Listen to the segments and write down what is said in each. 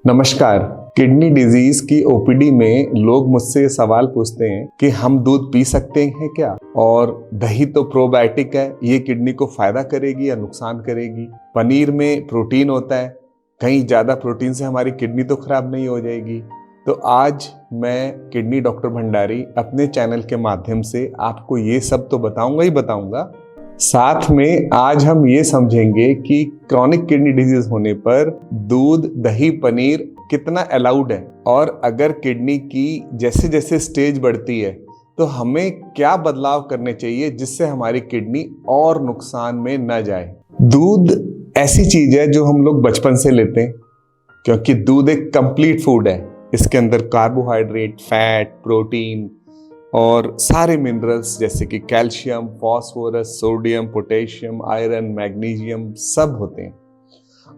नमस्कार। Kidney disease की OPD में लोग मुझसे ये सवाल पूछते हैं कि हम दूध पी सकते हैं क्या, और दही तो प्रोबायोटिक है, ये किडनी को फायदा करेगी या नुकसान करेगी। पनीर में प्रोटीन होता है, कहीं ज्यादा प्रोटीन से हमारी किडनी तो खराब नहीं हो जाएगी। तो आज मैं किडनी डॉक्टर भंडारी अपने चैनल के माध्यम से आपको ये सब तो बताऊंगा ही बताऊंगा, साथ में आज हम ये समझेंगे कि क्रॉनिक किडनी डिजीज होने पर दूध, दही, पनीर कितना अलाउड है, और अगर किडनी की जैसे जैसे स्टेज बढ़ती है तो हमें क्या बदलाव करने चाहिए जिससे हमारी किडनी और नुकसान में न जाए। दूध ऐसी चीज है जो हम लोग बचपन से लेते हैं, क्योंकि दूध एक कंप्लीट फूड है। इसके अंदर कार्बोहाइड्रेट, फैट, प्रोटीन और सारे मिनरल्स जैसे कि calcium, phosphorus, sodium, potassium, iron, magnesium सब होते हैं,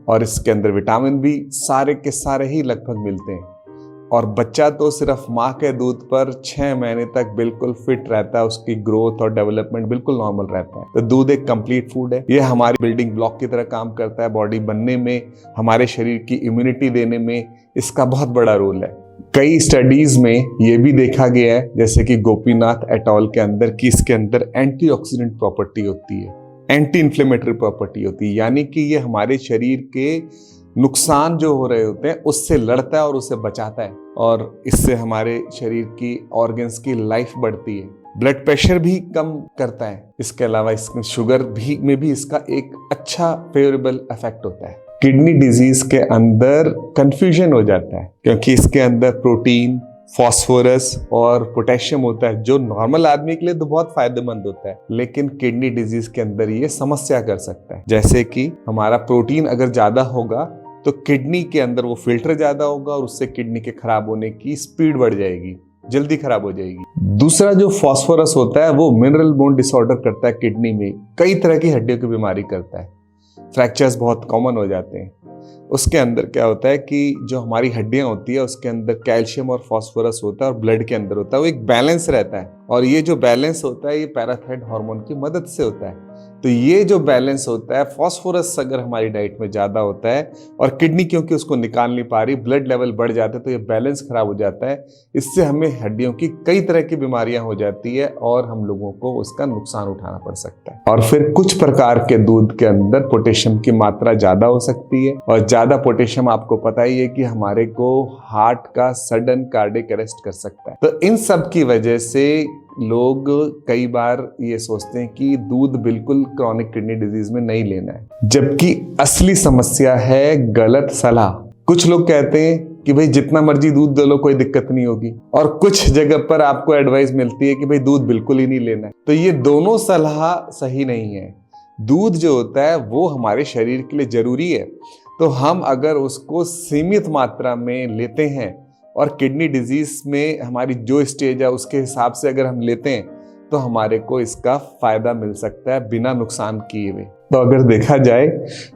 और इसके अंदर विटामिन भी सारे के सारे ही लगभग मिलते हैं। और बच्चा तो सिर्फ माँ के दूध पर 6 महीने तक बिल्कुल फिट रहता है, उसकी ग्रोथ और डेवलपमेंट बिल्कुल नॉर्मल रहता है। तो दूध एक कंप्लीट फूड है, ये हमारी बिल्डिंग ब्लॉक की तरह काम करता है। बॉडी बनने में, हमारे शरीर की इम्यूनिटी देने में इसका बहुत बड़ा रोल है। कई स्टडीज में ये भी देखा गया है, जैसे कि गोपीनाथ एट अल के अंदर, कि इसके अंदर एंटीऑक्सीडेंट प्रॉपर्टी होती है, एंटी इन्फ्लेमेटरी प्रॉपर्टी होती है, यानी कि ये हमारे शरीर के नुकसान जो हो रहे होते हैं उससे लड़ता है और उसे बचाता है, और इससे हमारे शरीर की ऑर्गन्स की लाइफ बढ़ती है। ब्लड प्रेशर भी कम करता है। इसके अलावा इसमें शुगर भी में भी इसका एक अच्छा फेवरेबल इफेक्ट होता है। किडनी डिजीज के अंदर कंफ्यूजन हो जाता है, क्योंकि इसके अंदर प्रोटीन, फास्फोरस और पोटेशियम होता है, जो नॉर्मल आदमी के लिए तो बहुत फायदेमंद होता है, लेकिन किडनी डिजीज के अंदर ये समस्या कर सकता है। जैसे कि हमारा प्रोटीन अगर ज्यादा होगा तो किडनी के अंदर वो फिल्टर ज्यादा होगा, और उससे किडनी के खराब होने की स्पीड बढ़ जाएगी, जल्दी खराब हो जाएगी। दूसरा जो फास्फोरस होता है वो मिनरल बोन डिसऑर्डर करता है, किडनी में कई तरह की हड्डियों की बीमारी करता है, फ्रैक्चर्स बहुत कॉमन हो जाते हैं। उसके अंदर क्या होता है कि जो हमारी हड्डियां होती है उसके अंदर कैल्शियम और फास्फोरस होता है, और ब्लड के अंदर होता है, वो एक बैलेंस रहता है, और ये जो बैलेंस होता है ये पैराथायराइड हार्मोन की मदद से होता है। तो ये जो बैलेंस होता है, फास्फोरस अगर हमारी डाइट में ज्यादा होता है और किडनी क्योंकि उसको निकाल नहीं पा रही, ब्लड लेवल बढ़ जाते हैं, तो ये बैलेंस खराब हो जाता है। इससे हमें हड्डियों की कई तरह की बीमारियां हो जाती है, और हम लोगों को उसका नुकसान उठाना पड़ सकता है। और फिर कुछ प्रकार के दूध के अंदर पोटेशियम की मात्रा ज्यादा हो सकती है, और ज्यादा पोटेशियम आपको पता ही है कि हमारे को हार्ट का सडन कार्डियक अरेस्ट कर सकता है। तो इन सब की वजह से लोग कई बार ये सोचते हैं कि दूध बिल्कुल क्रॉनिक किडनी डिजीज में नहीं लेना है, जबकि असली समस्या है गलत सलाह। कुछ लोग कहते हैं कि भाई जितना मर्जी दूध दे लो, कोई दिक्कत नहीं होगी, और कुछ जगह पर आपको एडवाइस मिलती है कि भाई दूध बिल्कुल ही नहीं लेना है। तो ये दोनों सलाह सही नहीं है। दूध जो होता है वो हमारे शरीर के लिए जरूरी है, तो हम अगर उसको सीमित मात्रा में लेते हैं, और किडनी डिजीज में हमारी जो स्टेज है उसके हिसाब से अगर हम लेते हैं, तो हमारे को इसका फायदा मिल सकता है बिना नुकसान किए हुए। तो अगर देखा जाए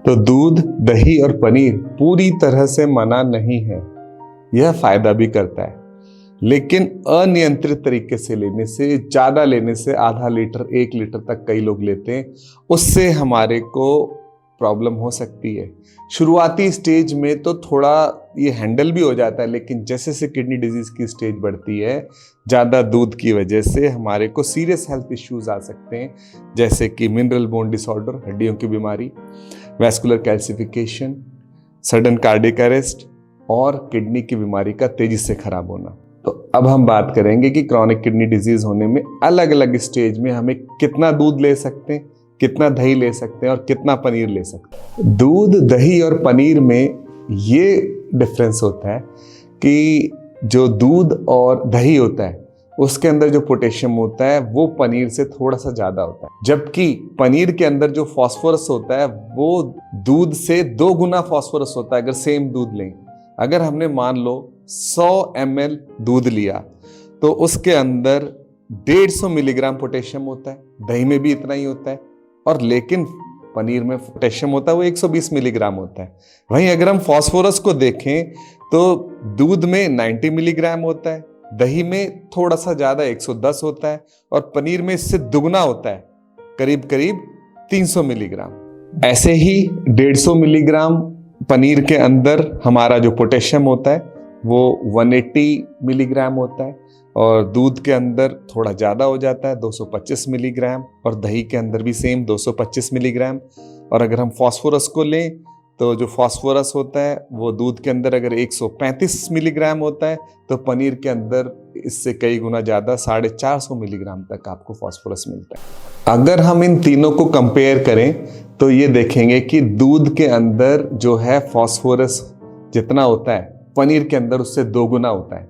तो दूध, दही और पनीर पूरी तरह से मना नहीं है, यह फायदा भी करता है, लेकिन अनियंत्रित तरीके से लेने से, ज्यादा लेने से, आधा लीटर 1 लीटर तक कई लोग लेते हैं, उससे हमारे को प्रॉब्लम हो सकती है। शुरुआती स्टेज में तो थोड़ा ये हैंडल भी हो जाता है, लेकिन जैसे से किडनी डिजीज की स्टेज बढ़ती है, ज़्यादा दूध की वजह से हमारे को सीरियस हेल्थ इश्यूज आ सकते हैं, जैसे कि मिनरल बोन डिसऑर्डर, हड्डियों की बीमारी, vascular calcification, sudden cardiac arrest, और किडनी की बीमारी का तेजी से खराब होना। तो अब हम बात करेंगे कि क्रॉनिक किडनी डिजीज होने में अलग अलग स्टेज में हमें कितना दूध ले सकते हैं, कितना दही ले सकते हैं, और कितना पनीर ले सकते हैं। दूध, दही और पनीर में ये डिफरेंस होता है कि जो दूध और दही होता है उसके अंदर जो पोटेशियम होता है वो पनीर से थोड़ा सा ज्यादा होता है, जबकि पनीर के अंदर जो फास्फोरस होता है वो दूध से 2 गुना फास्फोरस होता है। अगर सेम दूध लें, अगर हमने मान लो 100 ml दूध लिया, तो उसके अंदर 150 मिलीग्राम पोटेशियम होता है, दही में भी इतना ही होता है, और लेकिन पनीर में पोटेशियम होता है वो 120 मिलीग्राम होता है। वहीं अगर हम फास्फोरस को देखें तो दूध में 90 मिलीग्राम होता है, दही में थोड़ा सा ज्यादा 110 होता है, और पनीर में इससे दुगना होता है, करीब करीब 300 मिलीग्राम। ऐसे ही 150 मिलीग्राम पनीर के अंदर हमारा जो पोटेशियम होता है वो 180 मिलीग्राम होता है, और दूध के अंदर थोड़ा ज़्यादा हो जाता है 225 मिलीग्राम, और दही के अंदर भी सेम 225 मिलीग्राम। और अगर हम फास्फोरस को लें तो जो फास्फोरस होता है वो दूध के अंदर अगर 135 मिलीग्राम होता है, तो पनीर के अंदर इससे कई गुना ज़्यादा 450 मिलीग्राम तक आपको फास्फोरस मिलता है। अगर हम इन तीनों को कंपेयर करें तो ये देखेंगे कि दूध के अंदर जो है फास्फोरस जितना होता है पनीर के अंदर उससे 2 गुना होता है,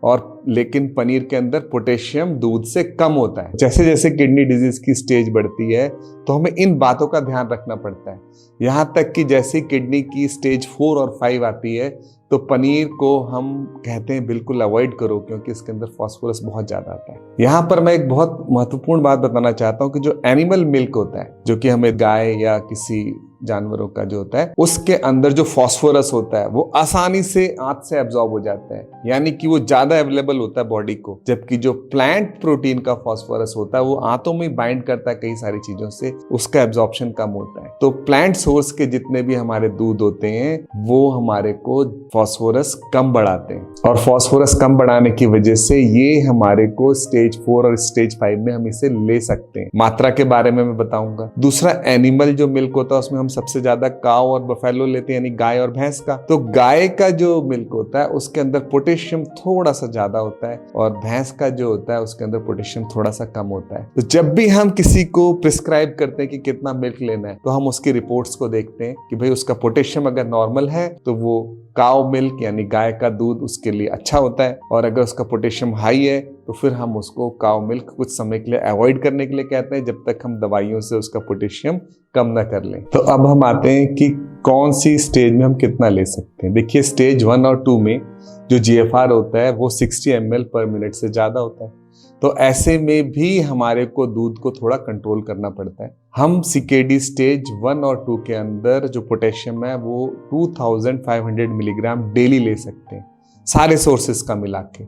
और लेकिन पनीर के अंदर पोटेशियम दूध से कम होता है। जैसे जैसे किडनी डिजीज की स्टेज बढ़ती है तो हमें इन बातों का ध्यान रखना पड़ता है। यहाँ तक कि जैसे किडनी की स्टेज 4 और 5 आती है तो पनीर को हम कहते हैं बिल्कुल अवॉइड करो, क्योंकि इसके अंदर फास्फोरस बहुत ज़्यादा आता है। यहाँ पर मैं एक बहुत महत्वपूर्ण बात बताना चाहता हूँ कि जो एनिमल मिल्क होता है, जो कि हमें गाय या किसी जानवरों का जो होता है, उसके अंदर जो फास्फोरस होता है वो आसानी से आंत से एब्जॉर्ब हो जाता है, यानी कि वो ज्यादा अवेलेबल होता है बॉडी को। जबकि जो प्लांट प्रोटीन का फास्फोरस होता है वो आंतों में बाइंड करता है कई सारी चीजों से, उसका एब्जॉर्प्शन कम होता है। तो प्लांट सोर्स के जितने भी हमारे दूध होते हैं वो हमारे को फास्फोरस कम बढ़ाते हैं, और फास्फोरस कम बढ़ाने की वजह से ये हमारे को स्टेज 4 और स्टेज 5 में हम इसे ले सकते हैं। मात्रा के बारे में मैं बताऊंगा। दूसरा, एनिमल जो मिल्क होता है उसमें हम सबसे ज्यादा काव और बफेलो लेते हैं, यानी गाय और भैंस का। तो गाय का जो मिल्क होता है उसके अंदर पोटेशियम थोड़ा सा ज्यादा होता है, और भैंस का जो होता है उसके अंदर पोटेशियम थोड़ा सा कम होता है। तो जब भी हम किसी को प्रिस्क्राइब करते हैं कि कितना मिल्क लेना है, तो हम उसकी रिपोर्ट्स को देखते हैं कि भाई उसका पोटेशियम अगर नॉर्मल है तो वो काव मिल्क यानी गाय का दूध उसके लिए अच्छा होता है, और अगर उसका पोटेशियम हाई है तो फिर हम उसको काव मिल्क कुछ समय के लिए अवॉइड करने के लिए कहते हैं, जब तक हम दवाइयों से उसका पोटेशियम कम ना कर लें। तो अब हम आते हैं कि कौन सी स्टेज में हम कितना ले सकते हैं। देखिए, स्टेज 1 और 2 में जो GFR होता है वो 60 ml पर मिनट से ज्यादा होता है, तो ऐसे में भी हमारे को दूध को थोड़ा कंट्रोल करना पड़ता है। हम CKD स्टेज 1 और 2 के अंदर जो पोटेशियम है वो 2500 मिलीग्राम डेली ले सकते हैं, सारे सोर्सेस का मिला के।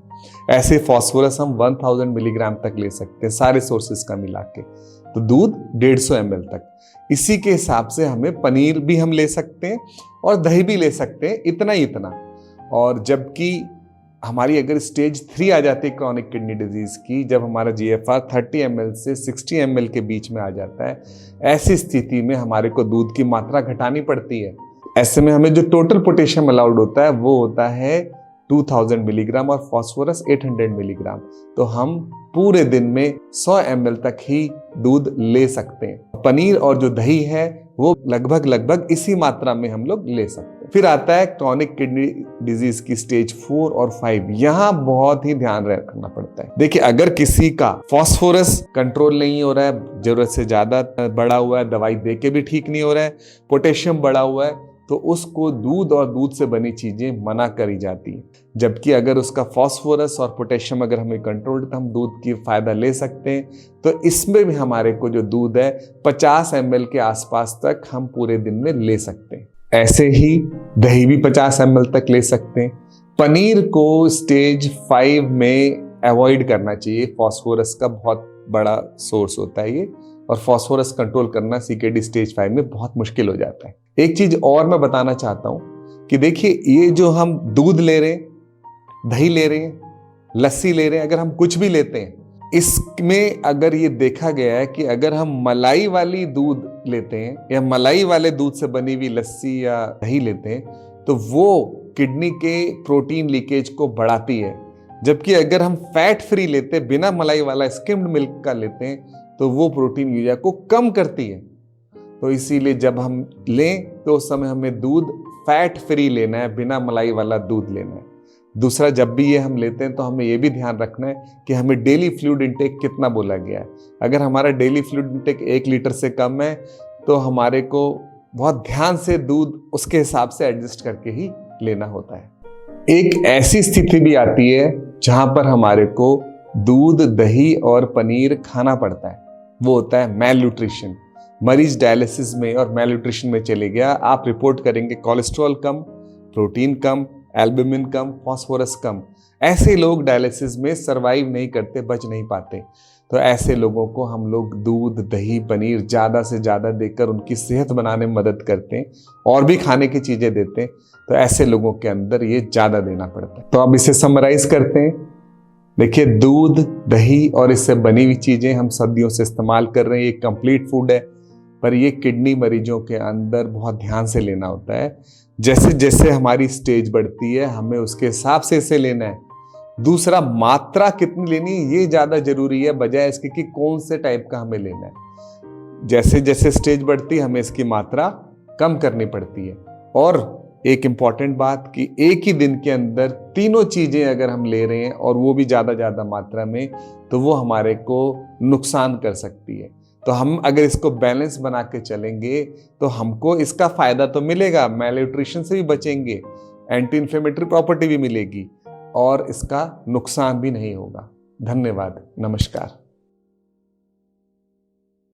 ऐसे फास्फोरस हम 1000 मिलीग्राम तक ले सकते हैं, सारे सोर्सेस का मिला के। तो दूध 150 ml तक। इसी के हिसाब से हमें पनीर भी हम ले सकते हैं और दही भी ले सकते हैं, इतना ही इतना। और जबकि हमारी अगर स्टेज 3 आ जाती है क्रॉनिक किडनी डिजीज की, जब हमारा GFR 30 ml से 60 ml के बीच में आ जाता है, ऐसी स्थिति में हमारे को दूध की मात्रा घटानी पड़ती है। ऐसे में हमें जो टोटल पोटेशियम अलाउड होता है वो होता है 2000 मिलीग्राम और फास्फोरस 800 मिलीग्राम। तो हम पूरे दिन में 100 ml तक ही दूध ले सकते हैं। पनीर और जो दही है वो लगभग इसी मात्रा में हम लोग ले सकते हैं। फिर आता है क्रॉनिक किडनी डिजीज की स्टेज 4 और 5। यहाँ बहुत ही ध्यान रखना पड़ता है। देखिए, अगर किसी का फास्फोरस कंट्रोल नहीं हो रहा है, जरूरत से ज्यादा बढ़ा हुआ है, दवाई दे के भी ठीक नहीं हो रहा है, पोटेशियम बढ़ा हुआ है, तो उसको दूध और दूध से बनी चीजें मना करी जाती है। जबकि अगर उसका फास्फोरस और पोटेशियम अगर हमें कंट्रोल, तो हम दूध की फायदा ले सकते हैं। तो इसमें भी हमारे को जो दूध है 50 ml के आसपास तक हम पूरे दिन में ले सकते हैं। ऐसे ही दही भी 50 ml तक ले सकते हैं। पनीर को स्टेज 5 में अवॉइड करना चाहिए, फास्फोरस का बहुत बड़ा सोर्स होता है ये, और फास्फोरस कंट्रोल करना CKD स्टेज 5 में बहुत मुश्किल हो जाता है। एक चीज और मैं बताना चाहता हूं कि देखिए, ये जो हम दूध ले रहे हैं, दही ले रहे हैं, लस्सी ले रहे हैं, अगर हम कुछ भी लेते हैं, इसमें अगर ये देखा गया है कि अगर हम मलाई वाली दूध लेते हैं या मलाई वाले दूध से बनी हुई लस्सी या दही लेते हैं, तो वो किडनी के प्रोटीन लीकेज को बढ़ाती है। जबकि अगर हम फैट फ्री लेते हैं, बिना मलाई वाला स्किम्ड मिल्क का लेते हैं, तो वो प्रोटीन यूरिया को कम करती है। तो इसीलिए जब हम लें तो उस समय हमें दूध फैट फ्री लेना है, बिना मलाई वाला दूध लेना है। दूसरा, जब भी ये हम लेते हैं तो हमें ये भी ध्यान रखना है कि हमें डेली फ्लूइड इंटेक कितना बोला गया है। अगर हमारा डेली फ्लूइड इंटेक 1 लीटर से कम है तो हमारे को बहुत ध्यान से दूध उसके हिसाब से एडजस्ट करके ही लेना होता है। एक ऐसी स्थिति भी आती है जहां पर हमारे को दूध, दही और पनीर खाना पड़ता है, वो होता है मेल न्यूट्रिशन। मरीज डायलिसिस में और मेल न्यूट्रिशन में चले गया, आप रिपोर्ट करेंगे कोलेस्ट्रॉल कम, प्रोटीन कम, एल्बुमिन कम, फास्फोरस कम। ऐसे लोग डायलिसिस में सरवाइव नहीं करते, बच नहीं पाते। तो ऐसे लोगों को हम लोग दूध, दही, पनीर ज़्यादा से ज़्यादा देकर उनकी सेहत बनाने में मदद करते हैं और भी खाने की चीज़ें देते हैं। तो ऐसे लोगों के अंदर ये ज़्यादा देना पड़ता है। तो अब इसे समराइज करते हैं। देखिए, दूध, दही और इससे बनी हुई चीज़ें हम सदियों से इस्तेमाल कर रहे हैं। ये कंप्लीट फूड है, पर ये किडनी मरीजों के अंदर बहुत ध्यान से लेना होता है। जैसे जैसे हमारी स्टेज बढ़ती है हमें उसके हिसाब से इसे लेना है। दूसरा, मात्रा कितनी लेनी है ये ज़्यादा जरूरी है, बजाय इसके कि कौन से टाइप का हमें लेना है। जैसे जैसे स्टेज बढ़ती है हमें इसकी मात्रा कम करनी पड़ती है। और एक इंपॉर्टेंट बात कि एक ही दिन के अंदर तीनों चीज़ें अगर हम ले रहे हैं और वो भी ज़्यादा मात्रा में, तो वो हमारे को नुकसान कर सकती है। तो हम अगर इसको बैलेंस बना के चलेंगे तो हमको इसका फायदा तो मिलेगा, मैलन्यूट्रिशन से भी बचेंगे, एंटी इन्फ्लेमेटरी प्रॉपर्टी भी मिलेगी और इसका नुकसान भी नहीं होगा। धन्यवाद, नमस्कार।